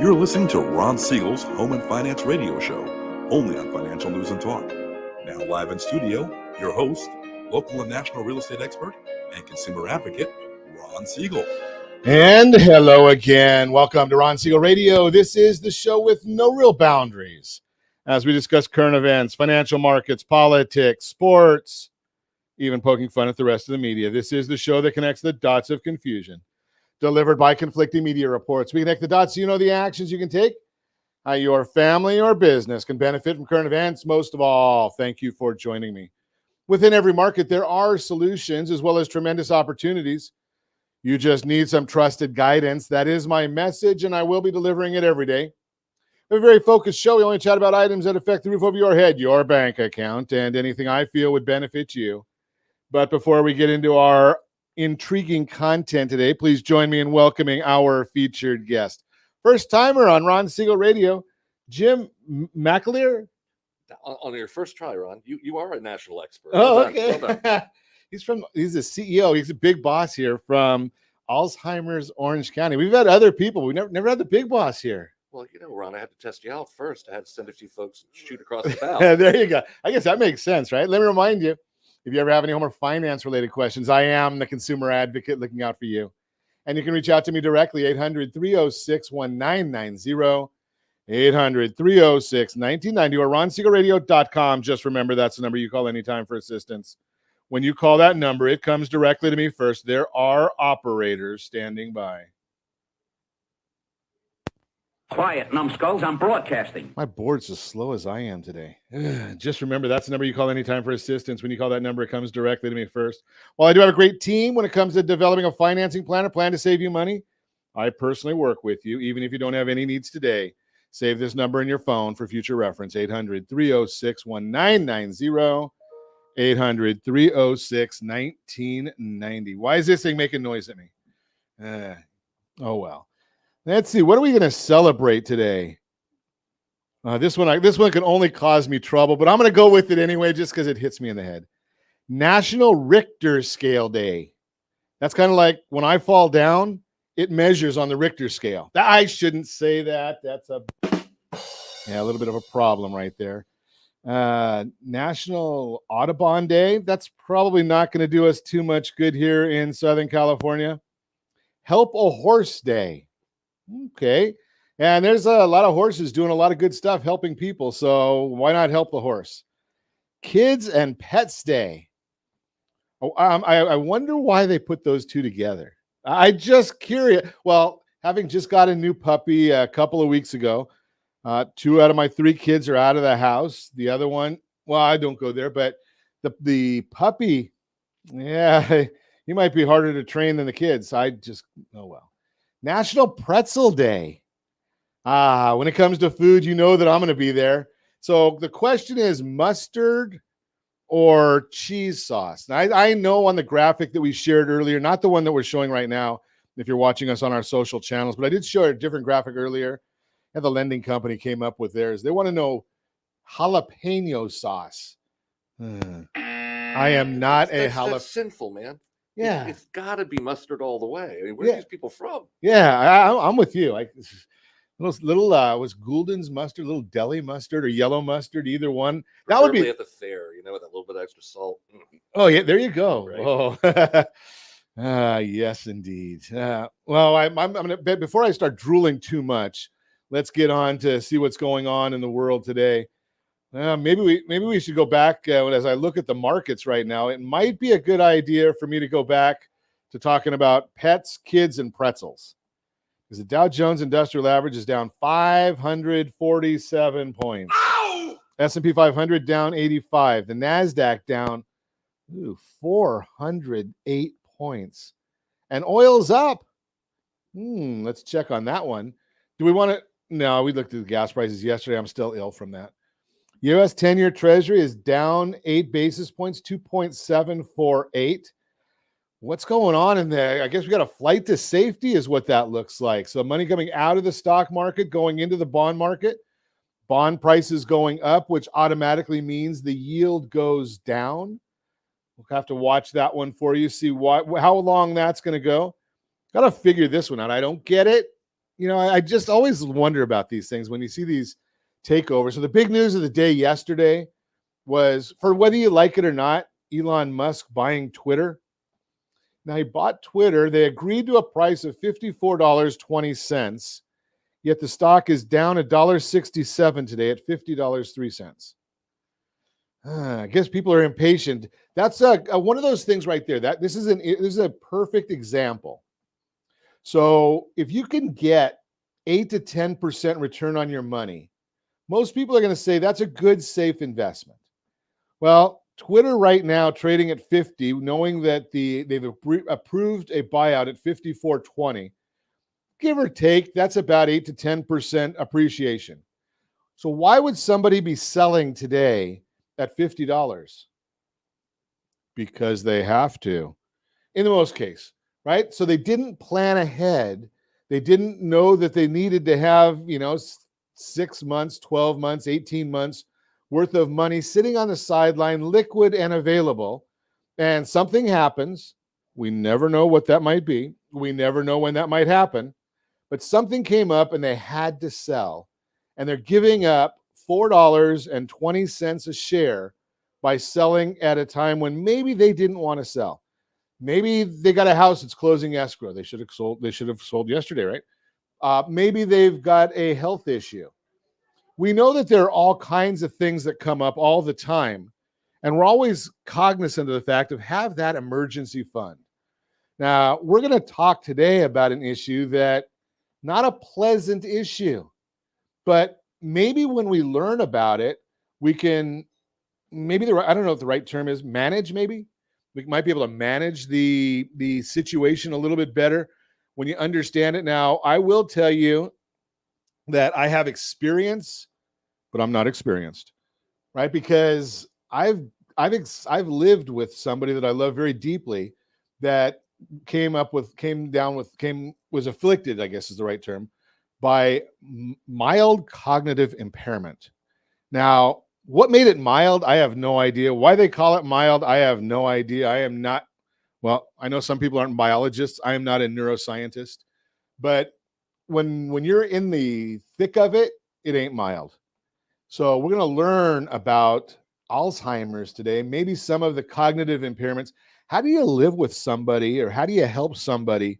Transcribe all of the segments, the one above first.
You're listening to Ron Siegel's Home and Finance Radio Show, only on Financial News and Talk. Now live in studio, your host, local and national real estate expert and consumer advocate, Ron Siegel. And hello again. Welcome to Ron Siegel Radio. This is the show with no real boundaries as we discuss current events, financial markets, politics, sports, even poking fun at the rest of the media. This is the show that connects the dots of confusion. Delivered by conflicting media reports. We connect the dots so you know the actions you can take, how your family or business can benefit from current events. Most of all, thank you for joining me. Within every market, there are solutions as well as tremendous opportunities. You just need some trusted guidance. That is my message, and I will be delivering it every day. We have a very focused show. We only chat about items that affect the roof over your head, your bank account, and anything I feel would benefit you. But before we get into our intriguing content today, please join me in welcoming our featured guest. First timer on Ron Siegel Radio, Jim McAleer. On your first try, Ron, you are a national expert. Oh, okay. Well he's a CEO. He's a big boss here from Alzheimer's, Orange County. We've had other people. We never had the big boss here. Well, Ron, I had to test you out first. I had to send a few folks shoot across the bow. There you go. I guess that makes sense, right? Let me remind you, if you ever have any home or finance related questions, I am the consumer advocate looking out for you. And you can reach out to me directly, 800-306-1990, 800-306-1990, or ronsiegelradio.com. Just remember, that's the number you call anytime for assistance. When you call that number, it comes directly to me first. There are operators standing by. Quiet, numbskulls, I'm broadcasting. My board's as slow as I am today. Just remember, that's the number you call anytime for assistance. When you call that number, it comes directly to me first. While I do have a great team when it comes to developing a financing plan, a plan to save you money, I personally work with you, even if you don't have any needs today. Save this number in your phone for future reference, 800-306-1990, 800-306-1990. Why is this thing making noise at me? Oh, well. Let's see. What are we going to celebrate today? This one can only cause me trouble, but I'm going to go with it anyway just because it hits me in the head. National Richter Scale Day. That's kind of like when I fall down, it measures on the Richter scale. I shouldn't say that. That's a little bit of a problem right there. National Audubon Day. That's probably not going to do us too much good here in Southern California. Help a Horse Day. Okay. And there's a lot of horses doing a lot of good stuff helping people. So why not help the horse? Kids and Pets Day. Oh, I wonder why they put those two together. I just curious. Well, having just got a new puppy a couple of weeks ago, 2 out of my 3 kids are out of the house. The other one, well, I don't go there, but the puppy, yeah, he might be harder to train than the kids. Oh well. National Pretzel Day. When it comes to food, you know that I'm going to be there. So the question is mustard or cheese sauce. Now, I know on the graphic that we shared earlier, not the one that we're showing right now, if you're watching us on our social channels, but I did show a different graphic earlier, and the lending company came up with theirs. They want to know jalapeno sauce. I am not That's sinful, man. Yeah, it's got to be mustard all the way. I mean, where are these people from? Yeah, I'm with you. Little was Goulden's mustard, little deli mustard or yellow mustard, either one. That would be at the fair, with a little bit of extra salt. Oh yeah, there you go. Right. Oh, yes, indeed. Well, I'm gonna bet before I start drooling too much, let's get on to see what's going on in the world today. Maybe we should go back as I look at the markets right now. It might be a good idea for me to go back to talking about pets, kids, and pretzels. Because the Dow Jones Industrial Average is down 547 points. Ow! S&P 500 down 85. The NASDAQ down 408 points. And oil's up. Let's check on that one. Do we want to? No, we looked at the gas prices yesterday. I'm still ill from that. U.S. 10-year Treasury is down 8 basis points, 2.748. What's going on in there? I guess we got a flight to safety is what that looks like. So money coming out of the stock market, going into the bond market. Bond prices going up, which automatically means the yield goes down. We'll have to watch that one for you, see how long that's going to go. Got to figure this one out. I don't get it. I just always wonder about these things when you see these takeovers. So the big news of the day yesterday was, for whether you like it or not, Elon Musk buying Twitter. Now, he bought Twitter. They agreed to a price of $54.20, yet the stock is down $1.67 today at $50.03. I guess people are impatient. That's one of those things right there. This is a perfect example. So if you can get 8 to 10% return on your money, most people are going to say that's a good, safe investment. Well, Twitter right now trading at 50, knowing that they've approved a buyout at 54.20, give or take, that's about 8 to 10% appreciation. So why would somebody be selling today at $50? Because they have to, in the most case, right? So they didn't plan ahead. They didn't know that they needed to have, 6 months, 12 months, 18 months worth of money sitting on the sideline, liquid and available, and something happens. We never know what that might be. We never know when that might happen, but something came up and they had to sell, and they're giving up $4.20 a share by selling at a time when maybe they didn't want to sell. Maybe they got a house that's closing escrow. They should have sold yesterday, right? Maybe they've got a health issue. We know that there are all kinds of things that come up all the time, and we're always cognizant of the fact of have that emergency fund. Now, we're going to talk today about an issue that not a pleasant issue, but maybe when we learn about it, we can I don't know if the right term is manage. Maybe we might be able to manage the situation a little bit better when you understand it. Now, I will tell you that I have experience, but I'm not experienced, right? Because I've lived with somebody that I love very deeply that was afflicted, I guess is the right term, by mild cognitive impairment. Now, what made it mild? I have no idea. Why they call it mild? I have no idea. I know some people aren't biologists. I am not a neuroscientist, but when you're in the thick of it, it ain't mild. So we're going to learn about Alzheimer's today, maybe some of the cognitive impairments. How do you live with somebody, or how do you help somebody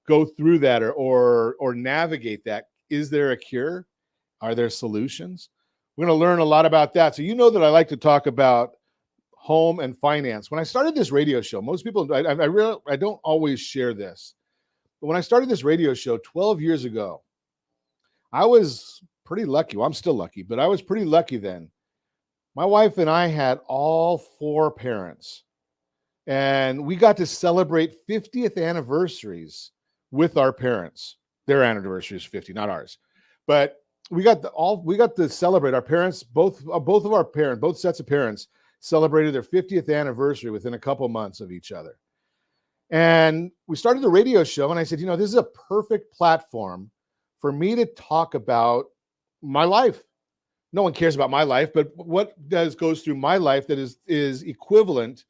go through that or navigate that? Is there a cure? Are there solutions? We're going to learn a lot about that. So you know that I like to talk about home and finance. When I started this radio show, most people, I don't always share this, but when I started this radio show 12 years ago, I was pretty lucky. Well, I'm still lucky, but I was pretty lucky then. My wife and I had all 4 parents, and we got to celebrate 50th anniversaries with our parents. Their anniversary is 50, not ours. But we got to celebrate our parents, both sets of parents celebrated their 50th anniversary within a couple months of each other. And we started the radio show, and I said, this is a perfect platform for me to talk about my life. No one cares about my life, but what goes through my life that is equivalent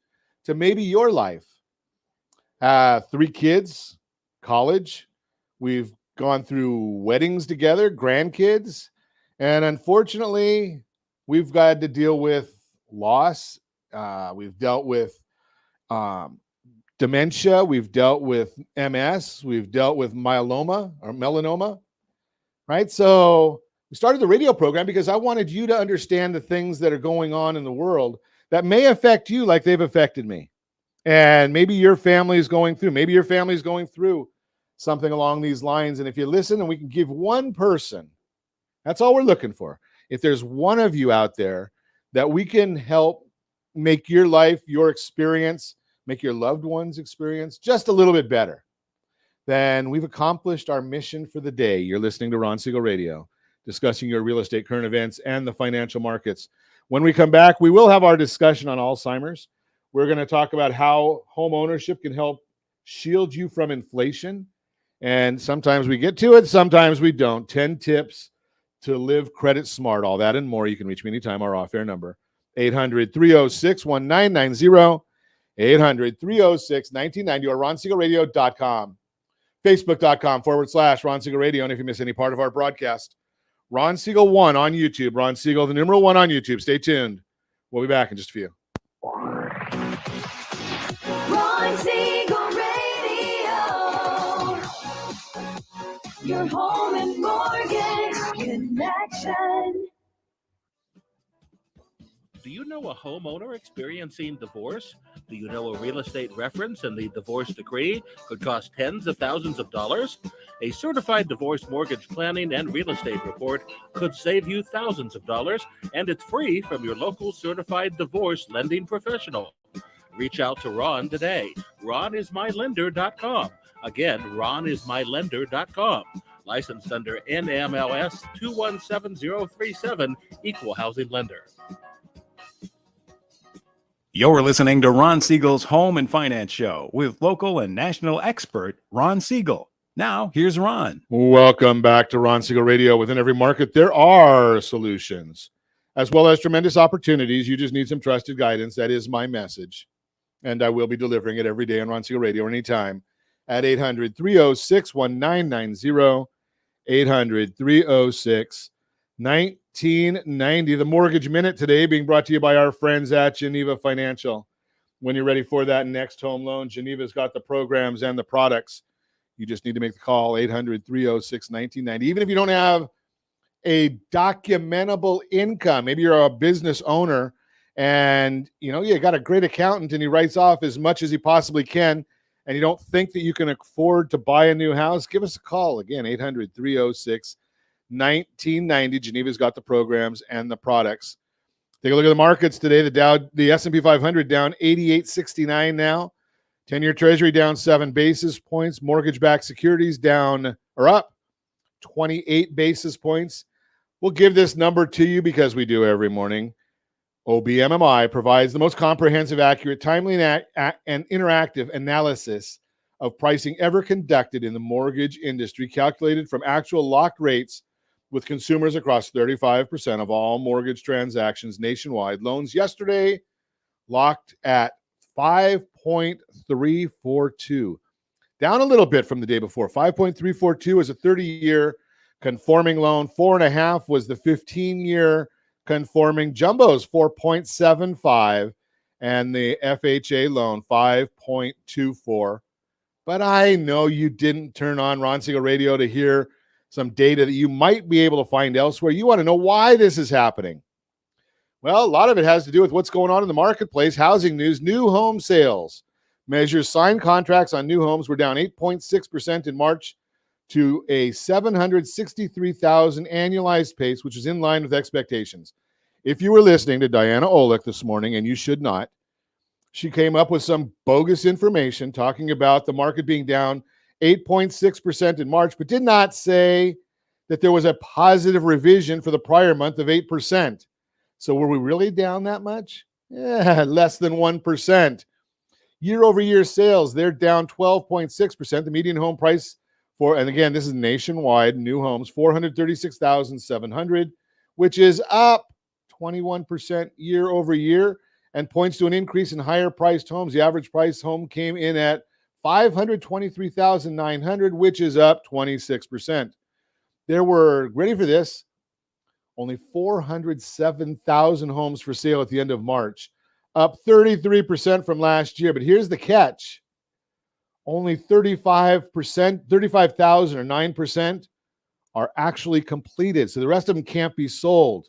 to maybe your life. 3 kids, college. We've gone through weddings together, grandkids, and unfortunately, we've got to deal with loss. We've dealt with dementia. We've dealt with MS. We've dealt with melanoma, right? So we started the radio program because I wanted you to understand the things that are going on in the world that may affect you like they've affected me. And maybe your family is going through something along these lines. And if you listen and we can give one person, that's all we're looking for. If there's one of you out there that we can help make your life, your experience, make your loved one's experience just a little bit better, then we've accomplished our mission for the day. You're listening to Ron Siegel Radio, discussing your real estate current events and the financial markets. When we come back, we will have our discussion on Alzheimer's. We're going to talk about how home ownership can help shield you from inflation. And sometimes we get to it, sometimes we don't. 10 tips to live credit smart, all that and more. You can reach me anytime. Our off-air number, 800-306-1990, 800-306-1990, or RonSiegelRadio.com. Facebook.com/Ron Siegel Radio. And if you miss any part of our broadcast, Ron Siegel 1 on YouTube. Ron Siegel, the numeral 1 on YouTube. Stay tuned. We'll be back in just a few. Ron Siegel Radio, your home and mortgage connection. Do you know a homeowner experiencing divorce? Do you know a real estate reference and the divorce decree could cost tens of thousands of dollars? A certified divorce mortgage planning and real estate report could save you thousands of dollars, and it's free from your local certified divorce lending professional. Reach out to Ron today. RonIsMyLender.com. Again, RonIsMyLender.com. Licensed under NMLS 217037, Equal Housing Lender. You're listening to Ron Siegel's Home and Finance Show with local and national expert Ron Siegel. Now, here's Ron. Welcome back to Ron Siegel Radio. Within every market, there are solutions, as well as tremendous opportunities. You just need some trusted guidance. That is my message. And I will be delivering it every day on Ron Siegel Radio anytime at 800-306-1990, 800-306-1990. 1990. The Mortgage Minute today being brought to you by our friends at Geneva Financial. When you're ready for that next home loan, Geneva's got the programs and the products. You just need to make the call, 800-306-1990. Even if you don't have a documentable income, maybe you're a business owner and you got a great accountant and he writes off as much as he possibly can, and you don't think that you can afford to buy a new house, give us a call. Again, 800-306-1990. Geneva's got the programs and the products. Take a look at the markets today. The S&P 500 down 88.69 now. 10-year Treasury down 7 basis points. Mortgage-backed securities up 28 basis points. We'll give this number to you because we do every morning. OBMMI provides the most comprehensive, accurate, timely, and interactive analysis of pricing ever conducted in the mortgage industry, calculated from actual locked rates with consumers across 35% of all mortgage transactions nationwide. Loans yesterday locked at 5.342, down a little bit from the day before. 5.342 is a 30-year conforming loan. 4.5 was the 15-year conforming. Jumbo's 4.75, and the FHA loan 5.24. But I know you didn't turn on Ron Siegel Radio to hear some data that you might be able to find elsewhere. You want to know why this is happening. Well, a lot of it has to do with what's going on in the marketplace. Housing news, new home sales measures signed contracts on new homes were down 8.6% in March to a 763,000 annualized pace, which is in line with expectations. If you were listening to Diana Olick this morning, and you should not, she came up with some bogus information talking about the market being down 8.6% in March, but did not say that there was a positive revision for the prior month of 8%. So were we really down that much? Yeah, less than 1%. Year-over-year sales, they're down 12.6%. The median home price and again, this is nationwide, new homes, $436,700, which is up 21% year-over-year, and points to an increase in higher-priced homes. The average price home came in at $523,900, which is up 26%. There were, ready for this, only 407,000 homes for sale at the end of March, up 33% from last year. But here's the catch. Only 35,000 or 9% are actually completed. So the rest of them can't be sold.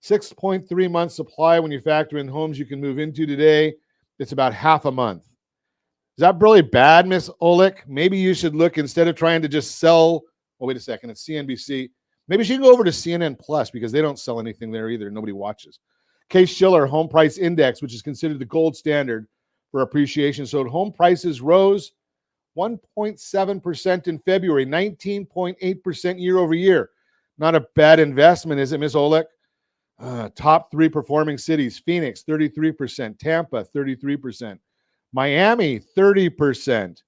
6.3 months supply when you factor in homes you can move into today. It's about half a month. Is that really bad, Miss Olick? Maybe you should look, instead of trying to just sell, oh, wait a second, it's CNBC. Maybe she can go over to CNN Plus because they don't sell anything there either. Nobody watches. Case-Shiller Home Price Index, which is considered the gold standard for appreciation. So home prices rose 1.7% in February, 19.8% year over year. Not a bad investment, is it, Miss Olick? Top 3 performing cities: Phoenix, 33%, Tampa, 33%, Miami, 30%.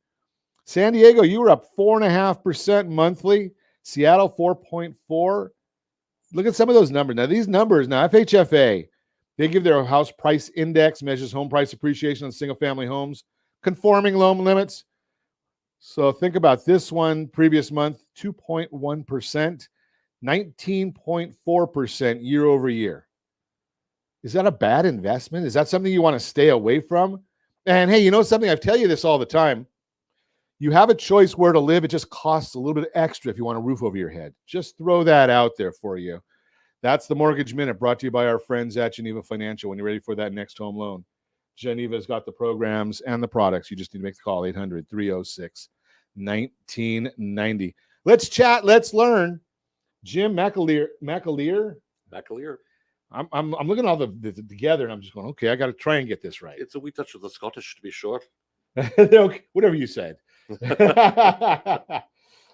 San Diego, you were up 4.5% monthly. Seattle, 4.4%. Look at some of those numbers. Now, these numbers, FHFA, they give their house price index, measures home price appreciation on single-family homes. Conforming loan limits, So think about this one. Previous month, 2.1%, 19.4% year over year. Is that a bad investment? Is that something you want to stay away from? And hey, you know something? I tell you this all the time. You have a choice where to live. It just costs a little bit extra if you want a roof over your head. Just throw that out there for you. That's the Mortgage Minute, brought to you by our friends at Geneva Financial. When you're ready for that next home loan, Geneva's got the programs and the products. You just need to make the call, 800-306-1990. Let's chat. Let's learn. Jim McAleer. McAleer. I'm looking at all the together, and I'm just going, okay, I got to try and get this right. It's a wee touch of the Scottish, to be short. Okay, whatever you said.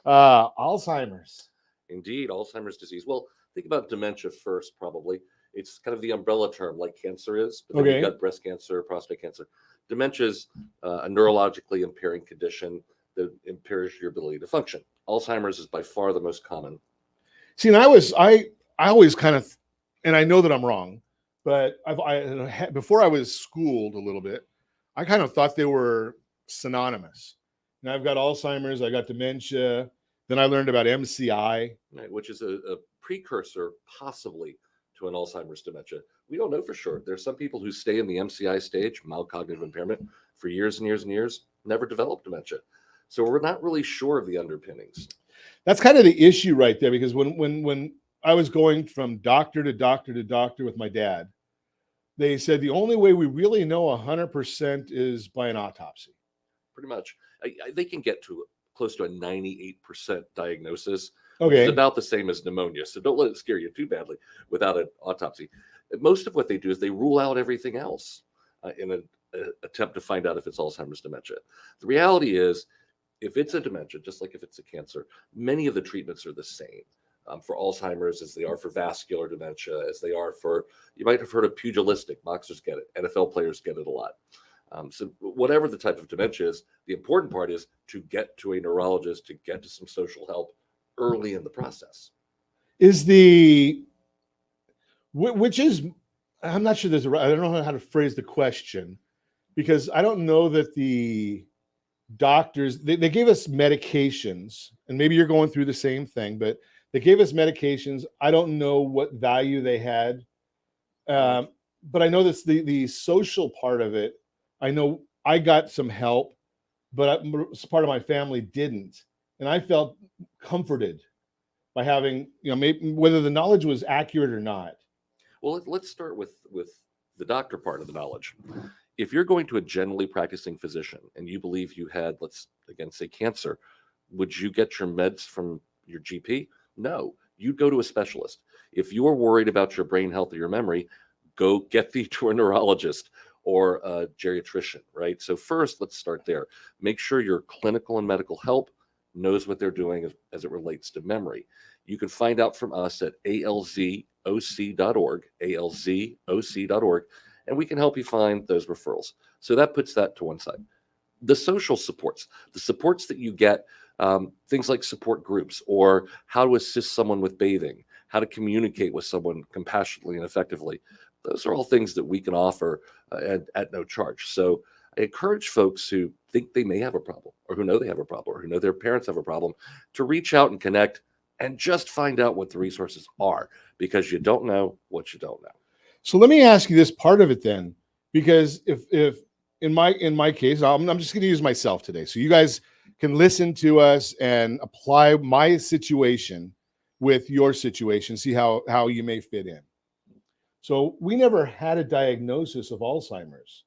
Alzheimer's. Indeed, Alzheimer's disease. Well, think about dementia first, probably. It's kind of the umbrella term, like cancer is. But then Okay. you've got breast cancer, prostate cancer. Dementia is a neurologically impairing condition that impairs your ability to function. Alzheimer's is by far the most common. See, and I always kind of, and I know that I'm wrong, but before I was schooled a little bit, I kind of thought they were synonymous. And I've got Alzheimer's, I got dementia, then I learned about MCI. Right, which is a precursor, possibly, to an Alzheimer's dementia. We don't know for sure. There's some people who stay in the MCI stage, mild cognitive impairment, for years and years and years, never develop dementia. So we're not really sure of the underpinnings. That's kind of the issue right there, because when I was going from doctor to doctor to doctor with my dad, they said the only way we really know 100% is by an autopsy. Pretty much. They can get to close to a 98% diagnosis. Okay. It's about the same as pneumonia. So don't let it scare you too badly without an autopsy. Most of what they do is they rule out everything else in an attempt to find out if it's Alzheimer's dementia. The reality is, if it's a dementia, just like if it's a cancer, many of the treatments are the same for Alzheimer's as they are for vascular dementia, as they are for, you might have heard of pugilistic. Boxers get it. NFL players get it a lot. So whatever the type of dementia is, the important part is to get to a neurologist, to get to some social help early in the process. I'm not sure I don't know how to phrase the question, because I don't know that the doctors, they gave us medications, and maybe you're going through the same thing, but they gave us medications. I don't know what value they had. But I know that's the social part of it. I know I got some help, but part of my family didn't. And I felt comforted by having, maybe whether the knowledge was accurate or not. Well, let's start with the doctor part of the knowledge. If you're going to a generally practicing physician and you believe you had, let's again say cancer, would you get your meds from your GP? No, you'd go to a specialist. If you are worried about your brain health or your memory, go get thee to a neurologist or a geriatrician, right? So first, let's start there. Make sure your clinical and medical help knows what they're doing as it relates to memory. You can find out from us at alzoc.org, alzoc.org, and we can help you find those referrals. So that puts that to one side. The social supports, the supports that you get, things like support groups, or how to assist someone with bathing, how to communicate with someone compassionately and effectively. Those are all things that we can offer at no charge. So I encourage folks who think they may have a problem, or who know they have a problem, or who know their parents have a problem, to reach out and connect and just find out what the resources are, because you don't know what you don't know. So let me ask you this part of it then, because if in my case, I'm just going to use myself today, so you guys can listen to us and apply my situation with your situation, see how you may fit in. So we never had a diagnosis of Alzheimer's.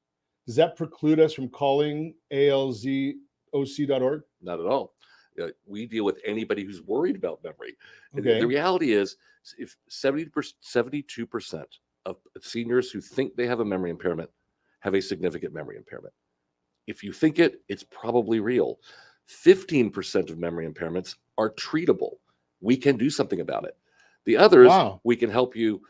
Does that preclude us from calling alzoc.org? Not at all. We deal with anybody who's worried about memory. Okay. The reality is, if 72% of seniors who think they have a memory impairment have a significant memory impairment. If you think it's probably real. 15% of memory impairments are treatable. We can do something about it. The others, Wow. we can help you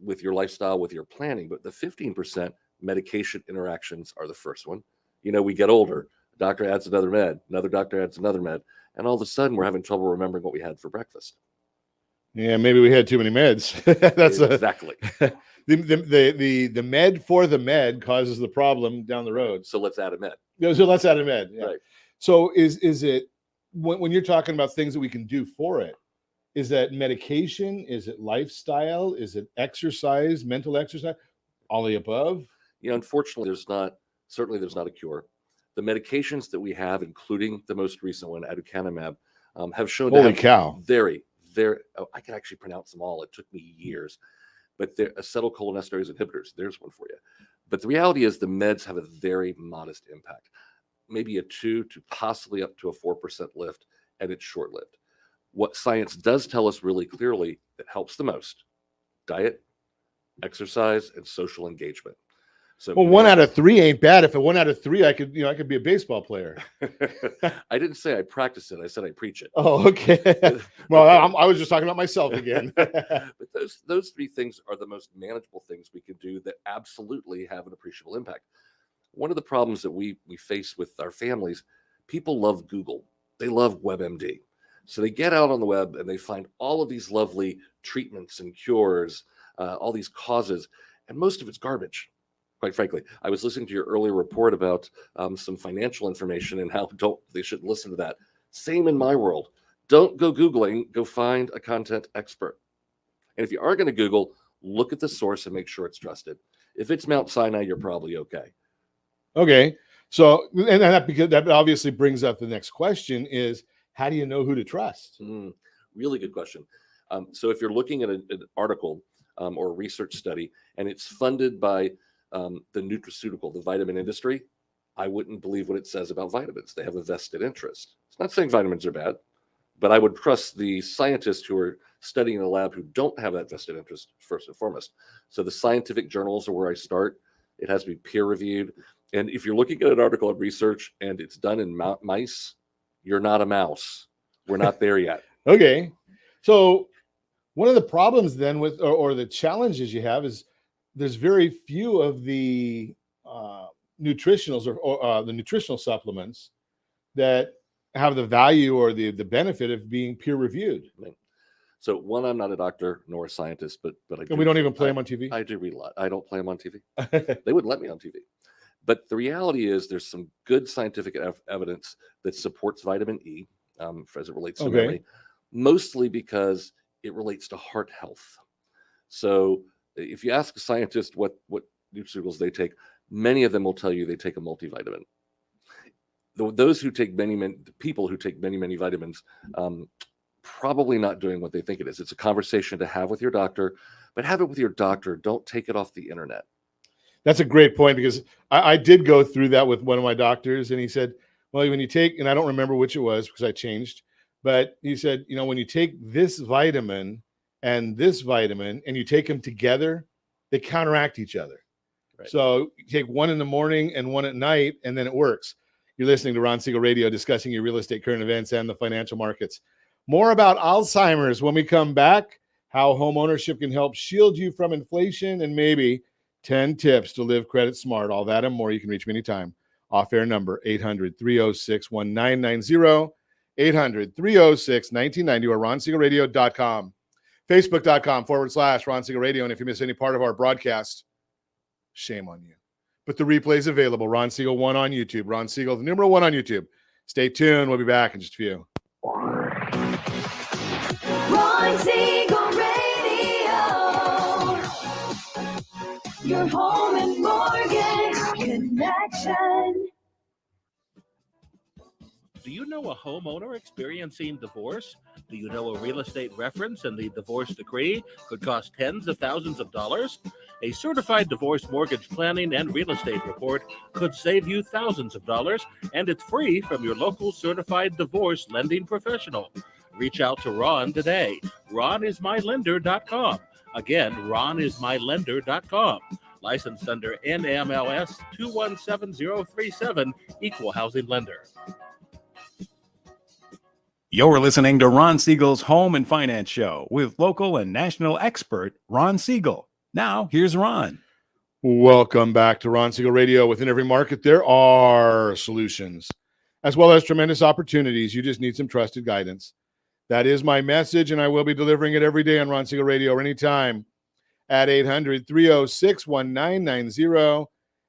with your lifestyle, with your planning. But the 15% medication interactions are the first one. We get older. A doctor adds another med. Another doctor adds another med. And all of a sudden, we're having trouble remembering what we had for breakfast. Yeah, maybe we had too many meds. That's exactly. The med for the med causes the problem down the road. So let's add a med. So let's add a med. Yeah. Right. So is it when you're talking about things that we can do for it, is that medication? Is it lifestyle? Is it exercise, mental exercise? All the above? Unfortunately, there's not a cure. The medications that we have, including the most recent one, aducanumab, have shown to Holy have cow. I can actually pronounce them all. It took me years, but they're acetylcholinesterase inhibitors. There's one for you. But the reality is the meds have a very modest impact, maybe a 2 to possibly up to a 4% lift, and it's short-lived. What science does tell us really clearly that helps the most: diet, exercise, and social engagement. So, Well, 1 out of 3 ain't bad. If at 1 out of 3, I could be a baseball player. I didn't say I practice it. I said I preach it. Oh, okay. Well, I was just talking about myself again. But those 3 things are the most manageable things we can do that absolutely have an appreciable impact. One of the problems that we face with our families, people love Google. They love WebMD. So they get out on the web and they find all of these lovely treatments and cures, all these causes, and most of it's garbage. Quite frankly, I was listening to your earlier report about some financial information and how they shouldn't listen to that. Same in my world. Don't go Googling, go find a content expert. And if you are going to Google, look at the source and make sure it's trusted. If it's Mount Sinai, you're probably okay. Okay. So, and because that obviously brings up the next question is, how do you know who to trust? Really good question. So if you're looking at an article or a research study and it's funded by the nutraceutical, the vitamin industry, I wouldn't believe what it says about vitamins. They have a vested interest. It's not saying vitamins are bad, but I would trust the scientists who are studying in the lab who don't have that vested interest first and foremost. So the scientific journals are where I start. It has to be peer reviewed. And if you're looking at an article of research and it's done in mice, you're not a mouse. We're not there yet. Okay. So one of the problems then with, or the challenges you have is there's very few of the nutritionals or the nutritional supplements that have the value or the benefit of being peer reviewed. Right. So one, I'm not a doctor nor a scientist, but we don't even play them on TV. I do read a lot. I don't play them on TV. They wouldn't let me on TV. But the reality is there's some good scientific evidence that supports vitamin E as it relates to memory, mostly because it relates to heart health. So if you ask a scientist what nutraceuticals they take, many of them will tell you they take a multivitamin. Those who take people who take many vitamins, probably not doing what they think it is. It's a conversation to have with your doctor, but have it with your doctor. Don't take it off the internet. That's a great point, because I did go through that with one of my doctors, and he said, well, when you take, and I don't remember which it was because I changed, but he said, when you take this vitamin and you take them together, they counteract each other. Right. So you take one in the morning and one at night, and then it works. You're listening to Ron Siegel Radio, discussing your real estate current events and the financial markets. More about Alzheimer's when we come back, how homeownership can help shield you from inflation, and maybe 10 tips to live credit smart. All that and more. You can reach me anytime. Off-air number 800-306-1990, 800-306-1990, or ronsiegelradio.com, facebook.com/Ron Siegel Radio. And if you miss any part of our broadcast, shame on you. But the replay is available. Ron Siegel 1 on YouTube. Ron Siegel, the number 1 on YouTube. Stay tuned. We'll be back in just a few. Ron Siegel Radio, your home and mortgage connection. Do you know a homeowner experiencing divorce? Do you know a real estate reference and the divorce decree could cost tens of thousands of dollars? A certified divorce mortgage planning and real estate report could save you thousands of dollars, and it's free from your local certified divorce lending professional. Reach out to Ron today. RonIsMyLender.com. Again, RonIsMyLender.com. Licensed under NMLS 217037, Equal Housing Lender. You're listening to Ron Siegel's Home and Finance Show with local and national expert Ron Siegel. Now, here's Ron. Welcome back to Ron Siegel Radio. Within every market, there are solutions, as well as tremendous opportunities. You just need some trusted guidance. That is my message, and I will be delivering it every day on Ron Siegel Radio or anytime at 800-306-1990,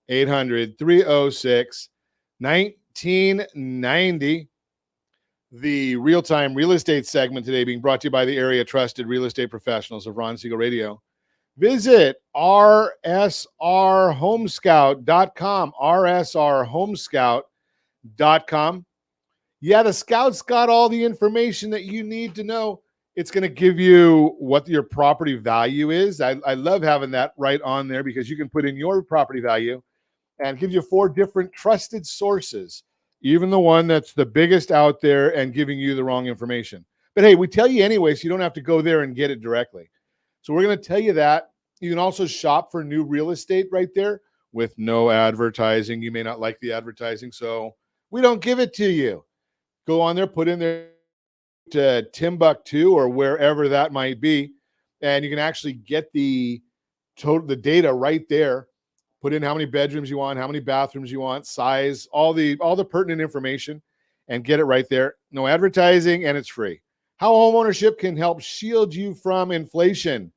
800-306-1990. 1990. The real-time real estate segment today being brought to you by the area trusted real estate professionals of Ron Siegel Radio. Visit rsrhomescout.com, rsrhomescout.com. Yeah, the Scout's got all the information that you need to know. It's going to give you what your property value is. I love having that right on there because you can put in your property value and give you 4 different trusted sources, even the one that's the biggest out there and giving you the wrong information. But hey, we tell you anyway, so you don't have to go there and get it directly. So we're going to tell you that. You can also shop for new real estate right there with no advertising. You may not like the advertising, so we don't give it to you. Go on there, put in there to Timbuktu or wherever that might be, and you can actually get the data right there. Put in how many bedrooms you want, how many bathrooms you want, size, all the pertinent information, and get it right there. No advertising, and it's free. How homeownership can help shield you from inflation.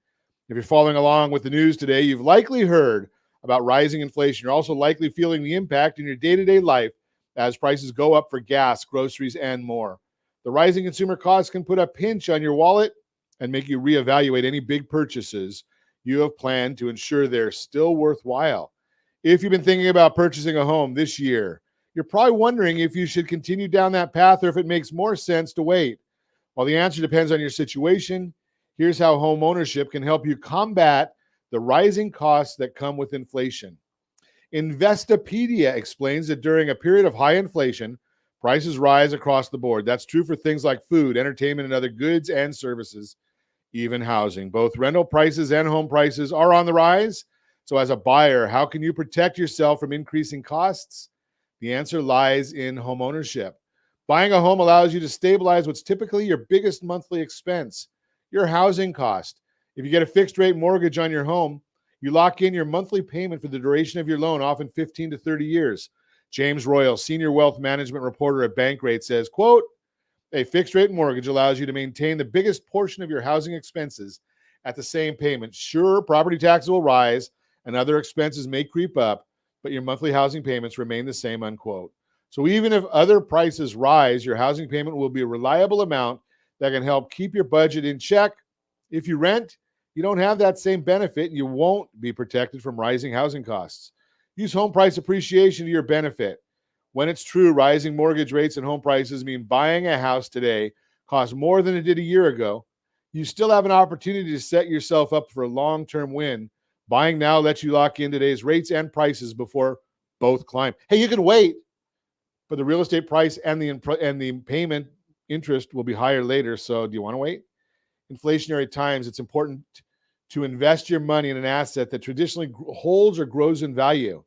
If you're following along with the news today, you've likely heard about rising inflation. You're also likely feeling the impact in your day-to-day life as prices go up for gas, groceries, and more. The rising consumer costs can put a pinch on your wallet and make you reevaluate any big purchases you have planned to ensure they're still worthwhile. If you've been thinking about purchasing a home this year, you're probably wondering if you should continue down that path or if it makes more sense to wait. While the answer depends on your situation, here's how homeownership can help you combat the rising costs that come with inflation. Investopedia explains that during a period of high inflation, prices rise across the board. That's true for things like food, entertainment, and other goods and services, even housing. Both rental prices and home prices are on the rise. So as a buyer, how can you protect yourself from increasing costs? The answer lies in homeownership. Buying a home allows you to stabilize what's typically your biggest monthly expense, your housing cost. If you get a fixed rate mortgage on your home, you lock in your monthly payment for the duration of your loan, often 15 to 30 years. James Royal, senior wealth management reporter at Bankrate, says, quote, a fixed rate mortgage allows you to maintain the biggest portion of your housing expenses at the same payment. Sure, property taxes will rise and other expenses may creep up, but your monthly housing payments remain the same, unquote. So even if other prices rise, your housing payment will be a reliable amount that can help keep your budget in check. If you rent, you don't have that same benefit and you won't be protected from rising housing costs. Use home price appreciation to your benefit. When it's true, rising mortgage rates and home prices mean buying a house today costs more than it did a year ago. You still have an opportunity to set yourself up for a long-term win. Buying now lets you lock in today's rates and prices before both climb. Hey, you can wait, but the real estate price and the payment interest will be higher later. So do you want to wait? Inflationary times, it's important to invest your money in an asset that traditionally holds or grows in value.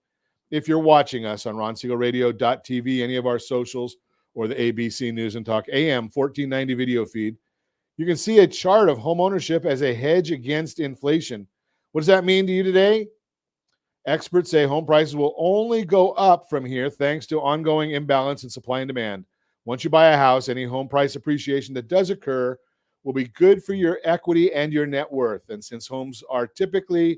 If you're watching us on RonSiegelRadio.tv, any of our socials, or the ABC News and Talk AM 1490 video feed, you can see a chart of home ownership as a hedge against inflation. What does that mean to you today? Experts say home prices will only go up from here thanks to ongoing imbalance in supply and demand. Once you buy a house, any home price appreciation that does occur will be good for your equity and your net worth. And since homes are typically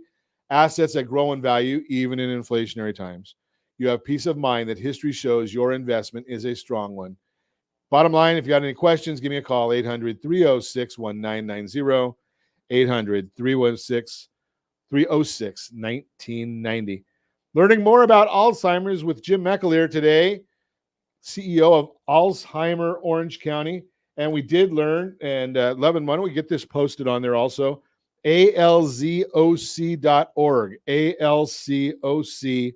assets that grow in value, even in inflationary times, you have peace of mind that history shows your investment is a strong one. Bottom line, if you got any questions, give me a call, 800-306-1990, 800-306-1990. Learning more about Alzheimer's with Jim McAleer today, CEO of Alzheimer Orange County. And we did learn, and Levin, why don't we get this posted on there also? alzoc.org, alzoc.org,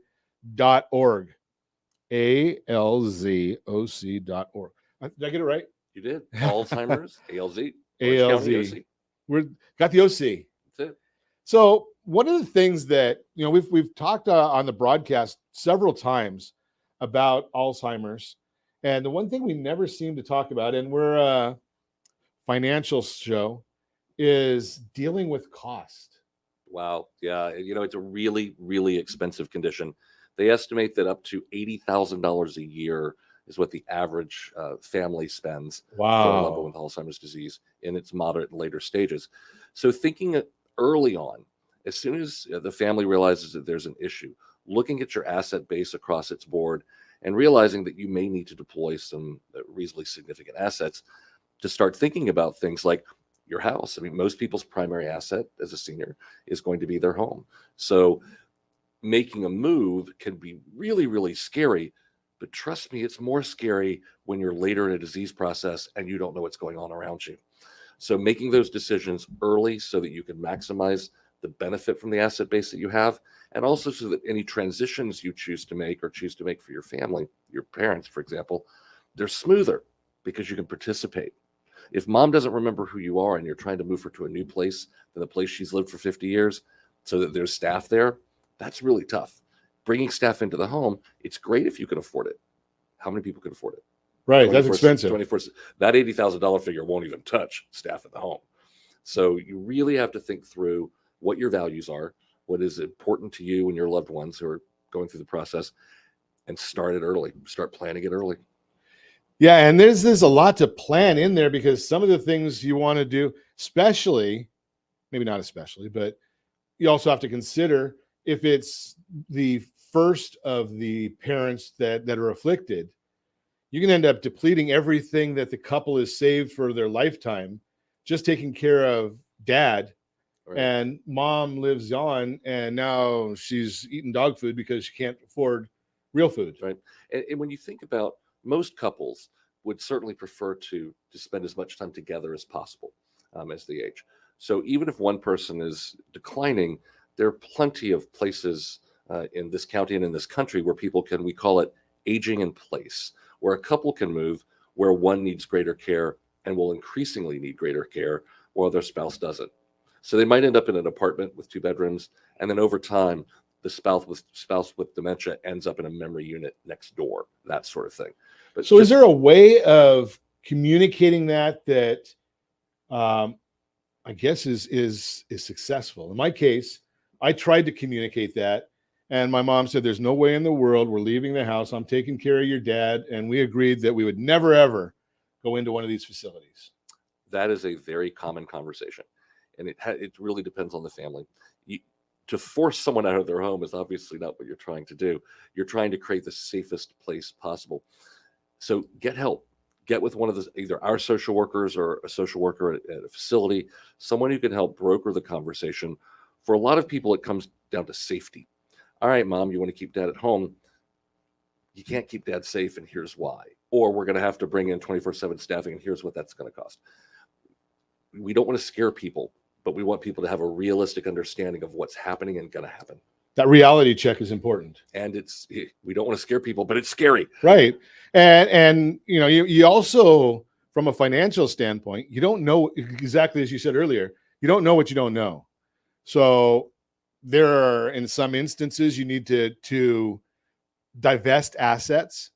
alzoc.org. Did I get it right? You did. Alzheimer's, ALZ. ALZ. We're got the OC. That's it. So one of the things that, we've talked on the broadcast several times about Alzheimer's, and the one thing we never seem to talk about, and we're a financial show, is dealing with cost. Wow. Yeah. It's a really, really expensive condition. They estimate that up to $80,000 a year is what the average family spends for a loved one with Alzheimer's disease in its moderate and later stages. So thinking early on, as soon as the family realizes that there's an issue, looking at your asset base across its board and realizing that you may need to deploy some reasonably significant assets to start thinking about things like your house. I mean, most people's primary asset as a senior is going to be their home. So making a move can be really, really scary. But trust me, it's more scary when you're later in a disease process and you don't know what's going on around you. So making those decisions early so that you can maximize the benefit from the asset base that you have, and also so that any transitions you choose to make for your family, your parents, for example, they're smoother because you can participate. If mom doesn't remember who you are and you're trying to move her to a new place than the place she's lived for 50 years so that there's staff there, that's really tough. Bringing staff into the home, it's great if you can afford it. How many people can afford it? Right, that's expensive. 24, that $80,000 figure won't even touch staff at the home. So you really have to think through what your values are, what is important to you and your loved ones who are going through the process, and start it early. Start planning it early. Yeah, and there's a lot to plan in there, because some of the things you want to do, especially, maybe not especially, but you also have to consider if it's the first of the parents that are afflicted, you can end up depleting everything that the couple has saved for their lifetime, just taking care of dad. Right. And mom lives on, and now she's eating dog food because she can't afford real food. Right. And when you think about, most couples would certainly prefer to spend as much time together as possible as they age. So even if one person is declining, there are plenty of places in this county and in this country where people can, we call it aging in place, where a couple can move where one needs greater care and will increasingly need greater care while their spouse doesn't. So they might end up in an apartment with 2 bedrooms, and then over time, the spouse with dementia ends up in a memory unit next door, that sort of thing. But so is there a way of communicating that I guess is successful? In my case, I tried to communicate that, and my mom said, there's no way in the world, we're leaving the house, I'm taking care of your dad, and we agreed that we would never, ever go into one of these facilities. That is a very common conversation, and it really depends on the family. To force someone out of their home is obviously not what you're trying to do. You're trying to create the safest place possible. So get help. Get with one of either our social workers or a social worker at a facility, someone who can help broker the conversation. For a lot of people, it comes down to safety. All right, mom, you want to keep dad at home. You can't keep dad safe, and here's why. Or we're going to have to bring in 24/7 staffing, and here's what that's going to cost. We don't want to scare people, but we want people to have a realistic understanding of what's happening and going to happen. That reality check is important. And we don't want to scare people, but it's scary. Right. And you also, from a financial standpoint, you don't know, exactly as you said earlier, you don't know what you don't know. So there are, in some instances, you need to divest assets.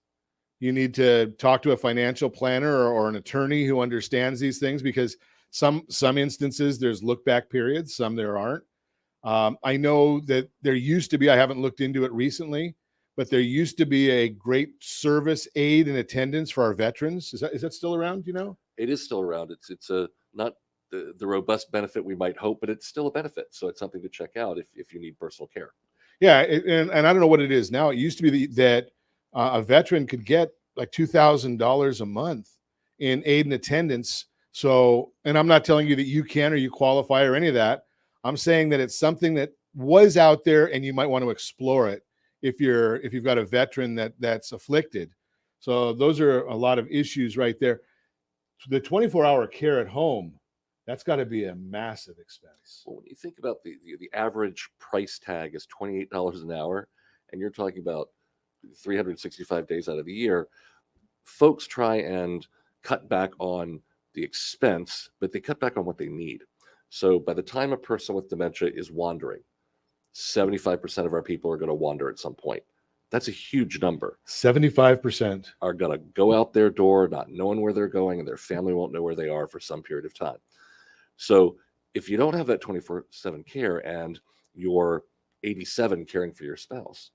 You need to talk to a financial planner or an attorney who understands these things, because some instances there's look back periods, some there aren't. I know that there used to be, I haven't looked into it recently, but there used to be a great service aid and attendance for our veterans. Is that still around? It is still around. It's not the robust benefit we might hope, but it's still a benefit. So it's something to check out if you need personal care. Yeah, and I don't know what it is now. It used to be that a veteran could get like $2,000 a month in aid and attendance. So, and I'm not telling you that you can or you qualify or any of that. I'm saying that it's something that was out there, and you might want to explore it if you've got a veteran that's afflicted. So those are a lot of issues right there. The 24-hour care at home, that's got to be a massive expense. Well, when you think about the average price tag is $28 an hour, and you're talking about 365 days out of the year, folks try and cut back on the expense, but they cut back on what they need. So by the time a person with dementia is wandering, 75% of our people are going to wander at some point. That's a huge number. 75% are going to go out their door not knowing where they're going, and their family won't know where they are for some period of time. So if you don't have that 24/7 care and you're 87 caring for your spouse,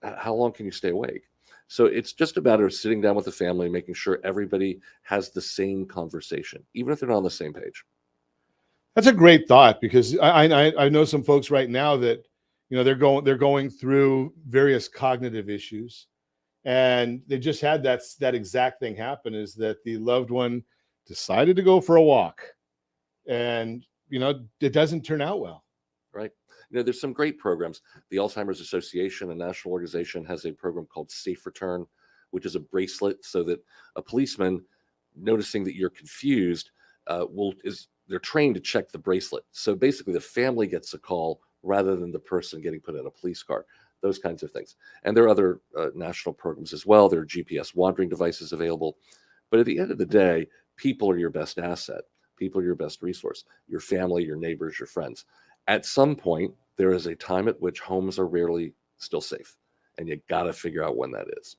how long can you stay awake? So it's just a matter of sitting down with the family, making sure everybody has the same conversation, even if they're not on the same page. That's a great thought, because I know some folks right now that they're going through various cognitive issues, And they just had that exact thing happen, is that the loved one decided to go for a walk, and it doesn't turn out well. Right. There's some great programs. The Alzheimer's Association, a national organization, has a program called Safe Return, which is a bracelet so that a policeman noticing that you're confused they're trained to check the bracelet. So basically the family gets a call rather than the person getting put in a police car, those kinds of things. And there are other national programs as well. There are GPS wandering devices available. But at the end of the day, people are your best asset. People are your best resource, your family, your neighbors, your friends. At some point, there is a time at which homes are rarely still safe. And you got to figure out when that is.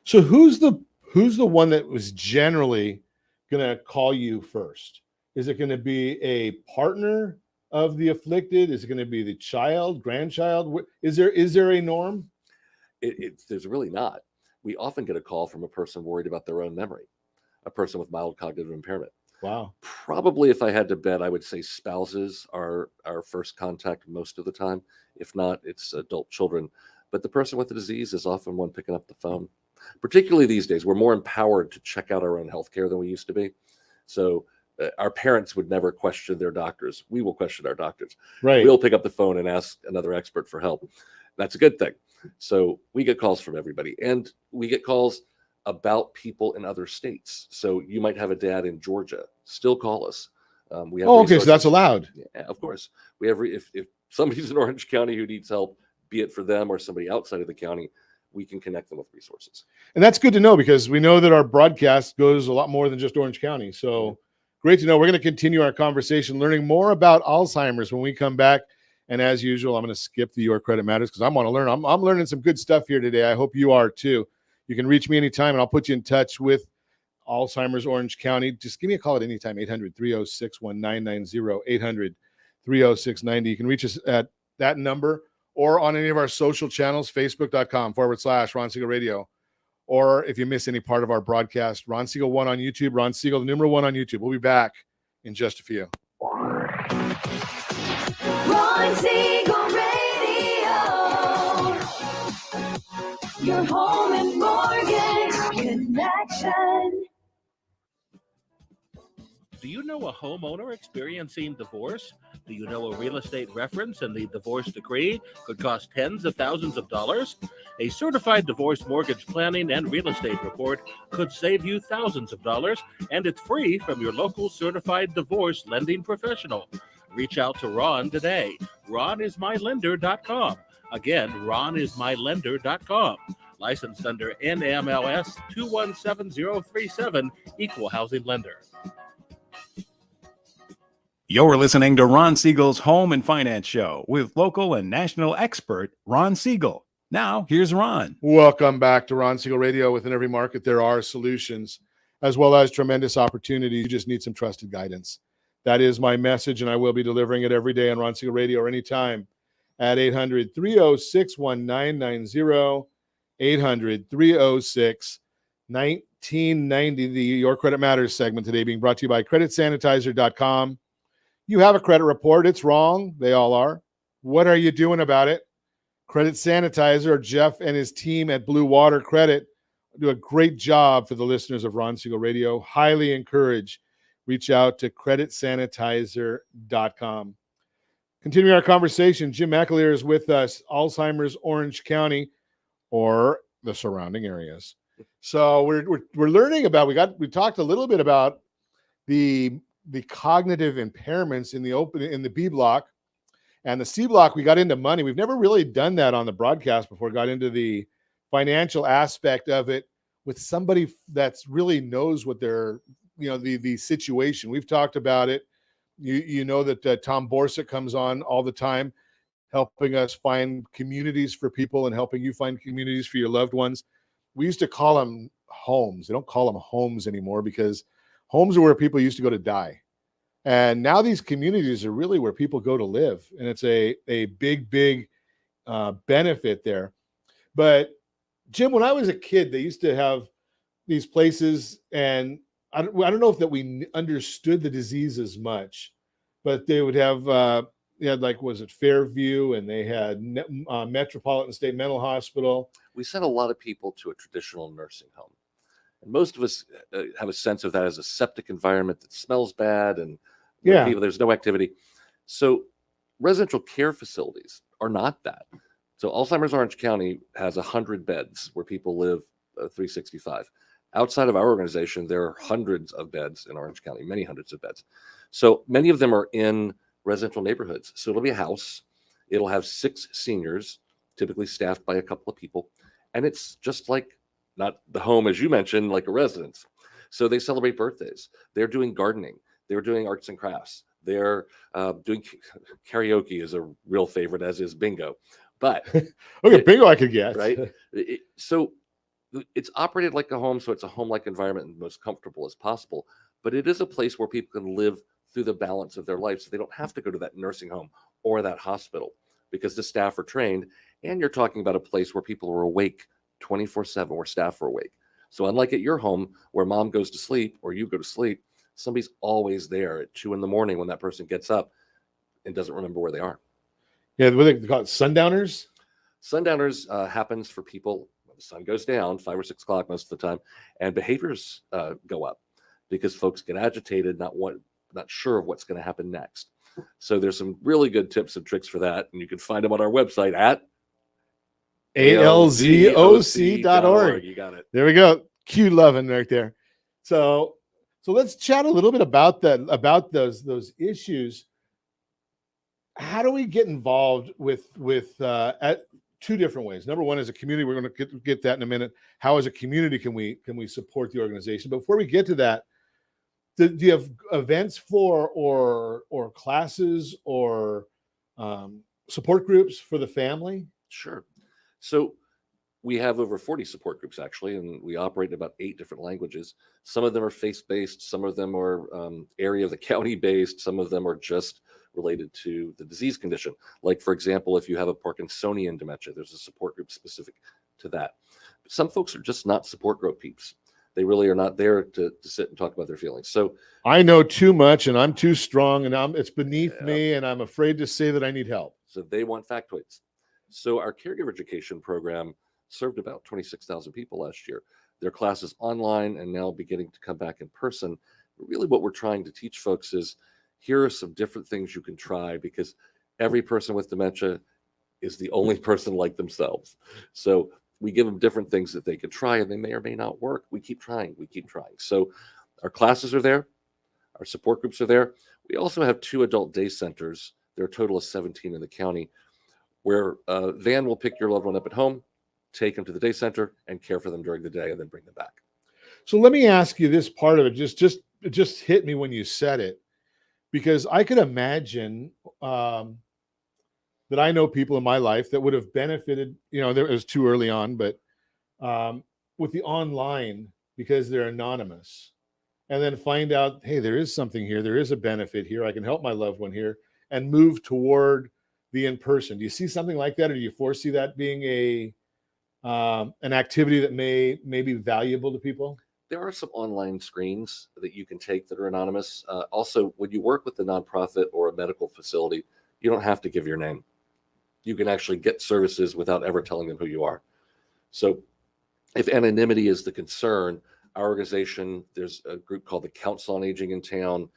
So who's the one that was generally going to call you first? Is it going to be a partner of the afflicted? Is it going to be the child, grandchild? Is there a norm? There's really not. We often get a call from a person worried about their own memory, a person with mild cognitive impairment. Wow. Probably, if I had to bet, I would say spouses are our first contact most of the time. If not, it's adult children. But the person with the disease is often one picking up the phone. Particularly these days, we're more empowered to check out our own healthcare than we used to be. So our parents would never question their doctors. We will question our doctors. Right. We'll pick up the phone and ask another expert for help. That's a good thing. So we get calls from everybody, and we get calls about people in other states. So you might have a dad in Georgia. Still call us. We have okay, so resources. that's allowed. Yeah, of course. We have if somebody's in Orange County who needs help, be it for them or somebody outside of the county, we can connect them with resources. And that's good to know, because we know that our broadcast goes a lot more than just Orange County. So great to know. We're going to continue our conversation, learning more about Alzheimer's when we come back. And as usual, I'm going to skip the Your Credit Matters because I want to learn. I'm learning some good stuff here today. I hope you are too. You can reach me anytime, and I'll put you in touch with Alzheimer's Orange County. Just give me a call at any time, 800-306-1990, 800-306-90. You can reach us at that number or on any of our social channels, facebook.com/Ron Siegel Radio. Or if you miss any part of our broadcast, Ron Siegel 1 on YouTube, Ron Siegel, the numeral 1 on YouTube. We'll be back in just a few. Ron Siegel Radio. Your home and mortgage connection. Do you know a homeowner experiencing divorce? Do you know a real estate reference and the divorce decree could cost tens of thousands of dollars? A certified divorce mortgage planning and real estate report could save you thousands of dollars, and it's free from your local certified divorce lending professional. Reach out to Ron today. RonIsMyLender.com. Again, RonIsMyLender.com. Licensed under NMLS 217037, Equal Housing Lender. You're listening to Ron Siegel's Home and Finance Show with local and national expert Ron Siegel. Now, here's Ron. Welcome back to Ron Siegel Radio. Within every market, there are solutions as well as tremendous opportunities. You just need some trusted guidance. That is my message, and I will be delivering it every day on Ron Siegel Radio or anytime at 800-306-1990, 800-306-1990. The Your Credit Matters segment today being brought to you by CreditSanitizer.com. You have a credit report. It's wrong. They all are. What are you doing about it? Credit Sanitizer, Jeff and his team at Blue Water Credit do a great job for the listeners of Ron Siegel Radio. Highly encourage. Reach out to CreditSanitizer.com. Continuing our conversation, Jim McAleer is with us, Alzheimer's Orange County or the surrounding areas. So we're learning about, we talked a little bit about the cognitive impairments in the B block, and the C block. We got into money. We've never really done that on the broadcast before. Got into the financial aspect of it with somebody that's really knows what they're, the situation. We've talked about it. You know that Tom Borsick comes on all the time, helping us find communities for people and helping you find communities for your loved ones. We used to call them homes. They don't call them homes anymore because homes are where people used to go to die. And now these communities are really where people go to live. And it's a big benefit there. But Jim, when I was a kid, they used to have these places, and I don't know if that we understood the disease as much, but they would have you had like, was it Fairview, and they had Metropolitan State Mental Hospital. We sent a lot of people to a traditional nursing home. And most of us have a sense of that as a septic environment that smells bad and there's no activity. So residential care facilities are not that. So Alzheimer's Orange County has 100 beds where people live 365. Outside of our organization, there are hundreds of beds in Orange County, many hundreds of beds. So many of them are in residential neighborhoods. So it'll be a house. It'll have 6 seniors, typically staffed by a couple of people. And it's just like, not the home, as you mentioned, like a residence. So they celebrate birthdays. They're doing gardening. They're doing arts and crafts. They're doing karaoke is a real favorite, as is bingo. But okay, bingo I could guess. Right? So it's operated like a home, so it's a home-like environment and most comfortable as possible. But it is a place where people can live through the balance of their life, so they don't have to go to that nursing home or that hospital because the staff are trained. And you're talking about a place where people are awake 24/7, where staff are awake. So unlike at your home where mom goes to sleep or you go to sleep, somebody's always there at 2 a.m. when that person gets up and doesn't remember where they are. Yeah, what they call it, Sundowners? Sundowners happens for people when the sun goes down, 5 or 6 o'clock most of the time, and behaviors go up because folks get agitated, not sure of what's going to happen next. So there's some really good tips and tricks for that, and you can find them on our website at alzoc.org. You got it. There we go. Q loving right there. So let's chat a little bit about that, about those issues. How do we get involved with at 2 different ways? Number one, as a community, we're going to get that in a minute. How as a community can we support the organization? But before we get to that, do you have events for or classes or support groups for the family? Sure. So we have over 40 support groups, actually, and we operate in about 8 different languages. Some of them are faith-based. Some of them are area of the county-based. Some of them are just related to the disease condition. Like, for example, if you have a Parkinsonian dementia, there's a support group specific to that. But some folks are just not support group peeps. They really are not there to sit and talk about their feelings. So I know too much and I'm too strong and it's beneath me and I'm afraid to say that I need help. So they want factoids. So our caregiver education program served about 26,000 people last year. Their classes online and now beginning to come back in person. Really what we're trying to teach folks is here are some different things you can try because every person with dementia is the only person like themselves. So we give them different things that they can try and they may or may not work. We keep trying. So our classes are there. Our support groups are there. We also have 2 adult day centers. There are a total of 17 in the county where a van will pick your loved one up at home, take them to the day center and care for them during the day and then bring them back. So let me ask you this part of it. It just hit me when you said it, because I could imagine that I know people in my life that would have benefited, it was too early on, but with the online, because they're anonymous, and then find out, hey, there is something here. There is a benefit here. I can help my loved one here and move toward the in-person. Do you see something like that? Or do you foresee that being an activity that may be valuable to people? There are some online screens that you can take that are anonymous. Also, when you work with a nonprofit or a medical facility, you don't have to give your name. You can actually get services without ever telling them who you are. So if anonymity is the concern, our organization, there's a group called the Council on Aging in town.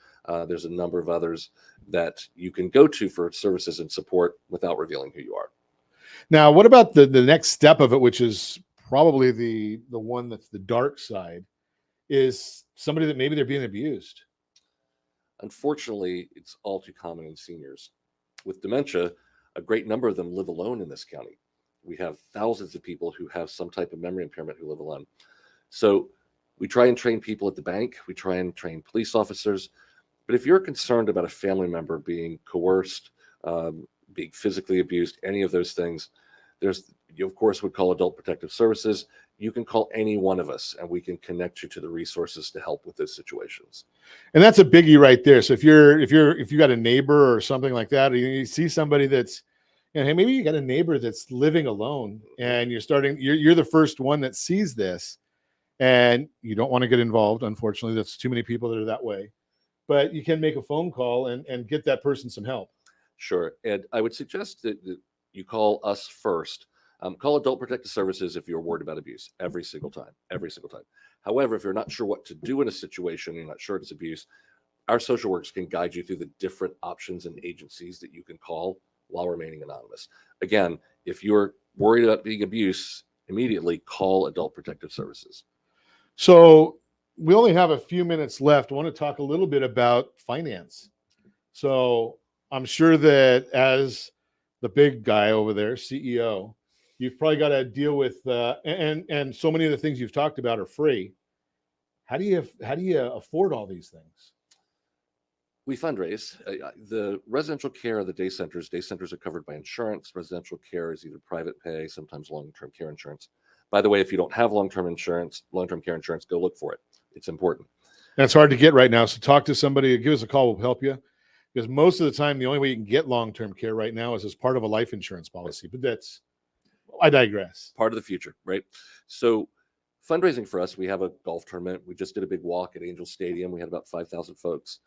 There's a number of others that you can go to for services and support without revealing who you are. Now, what about the next step of it, which is probably the one that's the dark side, is somebody that maybe they're being abused? Unfortunately, it's all too common in seniors. With dementia, a great number of them live alone in this county. We have thousands of people who have some type of memory impairment who live alone. So we try and train people at the bank. We try and train police officers. But if you're concerned about a family member being coerced, being physically abused, any of those things, you of course would call Adult Protective Services. You can call any one of us and we can connect you to the resources to help with those situations. And that's a biggie right there. So if you got a neighbor or something like that, or you see somebody that's, hey, maybe you got a neighbor that's living alone and you're the first one that sees this and you don't want to get involved. Unfortunately, that's too many people that are that way, but you can make a phone call and get that person some help. Sure. And I would suggest that you call us first. Call Adult Protective Services if you're worried about abuse every single time. However, if you're not sure what to do in a situation, you're not sure it's abuse, our social workers can guide you through the different options and agencies that you can call while remaining anonymous. Again, if you're worried about being abused, immediately call Adult Protective Services. So we only have a few minutes left. I want to talk a little bit about finance. So I'm sure that as the big guy over there, CEO, you've probably got to deal with and so many of the things you've talked about are free. How do you afford all these things? We fundraise. The residential care of the day centers are covered by insurance. Residential care is either private pay, sometimes long-term care insurance. By the way, if you don't have long-term care insurance, go look for it. It's important. That's hard to get right now. So talk to somebody, give us a call, we'll help you. Because most of the time, the only way you can get long-term care right now is as part of a life insurance policy. But I digress. Part of the future, right? So fundraising for us, we have a golf tournament. We just did a big walk at Angel Stadium. We had about 5,000 folks.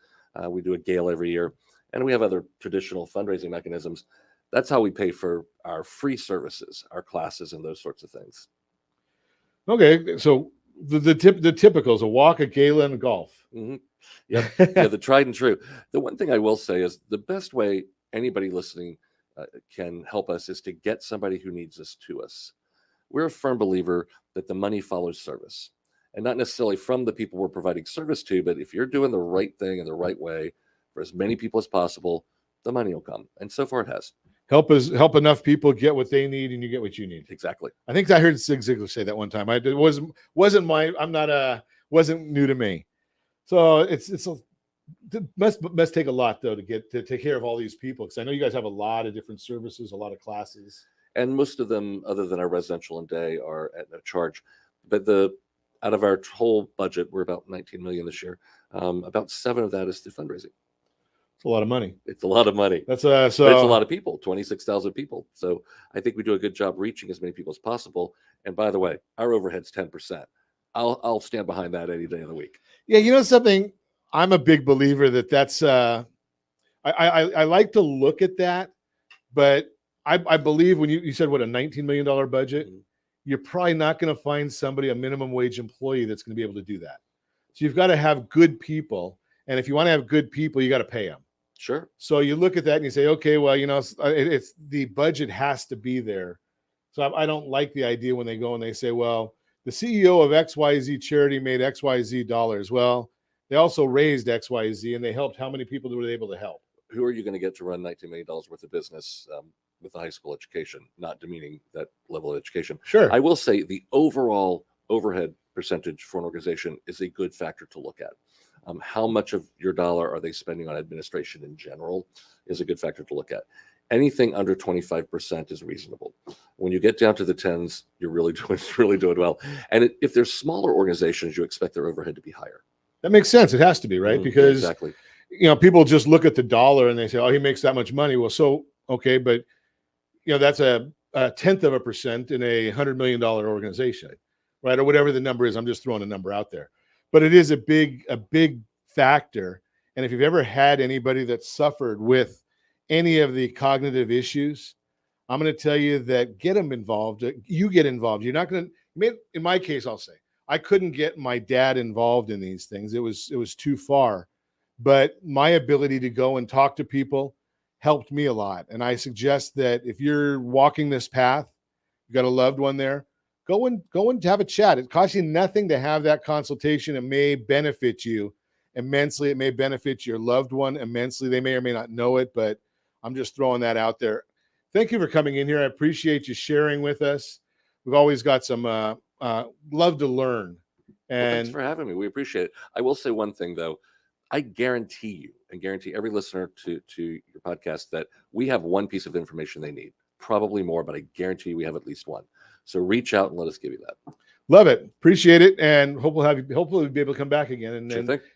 We do a gala every year. And we have other traditional fundraising mechanisms. That's how we pay for our free services, our classes, and those sorts of things. Okay, so the typicals: a walk, a gala, and a golf. Mm-hmm. Yep. Yeah, the tried and true. The one thing I will say is the best way anybody listening can help us is to get somebody who needs us to us. We're a firm believer that the money follows service, and not necessarily from the people we're providing service to, but if you're doing the right thing in the right way for as many people as possible, the money will come. And so far it has. Help enough people get what they need, and you get what you need. Exactly. I think I heard Zig Ziglar say that one time. Wasn't new to me. So it must take a lot though to take care of all these people, because I know you guys have a lot of different services, a lot of classes, and most of them, other than our residential and day, are at no charge. But out of our whole budget, we're about 19 million this year. About 7 of that is through fundraising. It's a lot of money. It's a lot of money. That's but it's a lot of people, 26,000 people. So I think we do a good job reaching as many people as possible. And by the way, our overhead's 10%. I'll stand behind that any day of the week. Yeah, you know something? I'm a big believer that's I like to look at that, but I believe when you said what, a $19 million budget, mm-hmm. You're probably not going to find somebody, a minimum wage employee, that's going to be able to do that. So you've got to have good people, and if you want to have good people, you got to pay them. Sure. So you look at that and you say, okay, well, it's the budget has to be there. So I don't like the idea when they go and they say, well, the CEO of XYZ charity made XYZ dollars. Well, they also raised XYZ, and they helped. How many people were they able to help? Who are you going to get to run $19 million worth of business with a high school education? Not demeaning that level of education. Sure. I will say the overall overhead percentage for an organization is a good factor to look at. How much of your dollar are they spending on administration in general is a good factor to look at. Anything under 25% is reasonable. When you get down to the tens, you're really doing well. And if there's smaller organizations, you expect their overhead to be higher. That makes sense. It has to be, right? Because exactly. People just look at the dollar and they say, oh, he makes that much money. Well, so, okay, but that's a 0.1% in a $100 million organization, right? Or whatever the number is. I'm just throwing a number out there. But it is a big factor. And if you've ever had anybody that suffered with any of the cognitive issues, I'm going to tell you that get them involved. You get involved. You're not going to, in my case, I'll say, I couldn't get my dad involved in these things. It was too far. But my ability to go and talk to people helped me a lot. And I suggest that if you're walking this path, you got a loved one there, go and have a chat. It costs you nothing to have that consultation. It may benefit you immensely. It may benefit your loved one immensely. They may or may not know it, but I'm just throwing that out there. Thank you for coming in here. I appreciate you sharing with us. We've always got some love to learn. And thanks for having me. We appreciate it. I will say one thing, though. I guarantee you and guarantee every listener to your podcast that we have one piece of information they need, probably more, but I guarantee you we have at least one. So reach out and let us give you that. Love it. Appreciate it. And hopefully we'll be able to come back again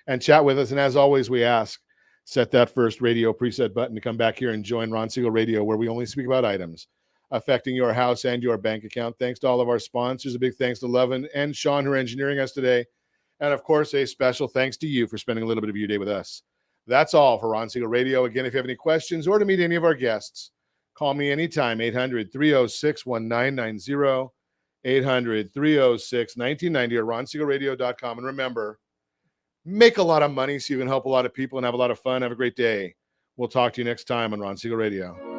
and chat with us. And as always, we ask, set that first radio preset button to come back here and join Ron Siegel Radio, where we only speak about items affecting your house and your bank account. Thanks to all of our sponsors. A big thanks to Lovin and Sean, who are engineering us today. And of course, a special thanks to you for spending a little bit of your day with us. That's all for Ron Siegel Radio. Again, if you have any questions or to meet any of our guests, call me anytime, 800-306-1990, 800-306-1990, or ronsiegelradio.com. And remember, make a lot of money so you can help a lot of people and have a lot of fun. Have a great day. We'll talk to you next time on Ron Siegel Radio.